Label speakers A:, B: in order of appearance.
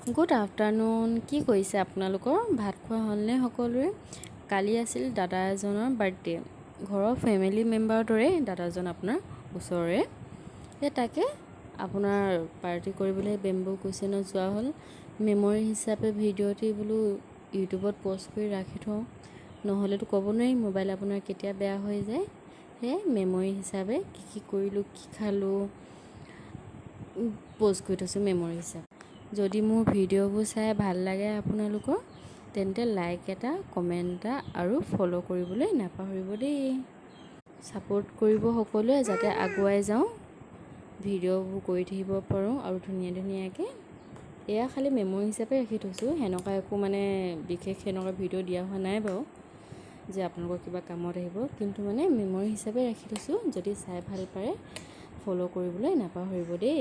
A: Good afternoon. কি কৰিছে আপোনালোকৰ? ভাত খোৱা হ'লনে সকলোৰে? কালি আছিল দাদা এজনৰ বাৰ্থডে। ঘৰৰ ফেমিলি মেম্বাৰৰ দৰে দাদাজন আপোনাৰ ওচৰৰে। তাকে আপোনাৰ পাৰ্টি কৰিবলৈ বেম্বো কিচেনত যোৱা হ'ল। মেমৰি হিচাপে ভিডিঅ'টি বোলো ইউটিউবত প'ষ্ট কৰি ৰাখি থওঁ, নহ'লেতো ক'ব নোৱাৰি মোবাইল আপোনাৰ কেতিয়া বেয়া হৈ যায়। সেয়ে মেমৰি হিচাপে কি কৰিলোঁ, কি খালোঁ প'ষ্ট কৰি থৈছোঁ মেমৰি হিচাপে। যদি মোৰ ভিডিঅ'বোৰ চাই ভাল লাগে আপোনালোকৰ, তেন্তে লাইক এটা, কমেণ্ট এটা আৰু ফ'ল' কৰিবলৈ নাপাহৰিব দেই। ছাপোৰ্ট কৰিব সকলোৱে, যাতে আগুৱাই যাওঁ, ভিডিঅ'বোৰ কৰি থাকিব পাৰোঁ আৰু ধুনীয়াকৈ। এয়া খালি মেমৰি হিচাপে ৰাখি থৈছোঁ, সেনেকুৱা একো মানে বিশেষ সেনেকুৱা ভিডিঅ' দিয়া হোৱা নাই বাৰু যে আপোনালোকৰ কিবা কামত আহিব, কিন্তু মানে মেমৰি হিচাপে ৰাখি থৈছোঁ। যদি চাই ভাল পায় ফ'ল' কৰিবলৈ নাপাহৰিব দেই।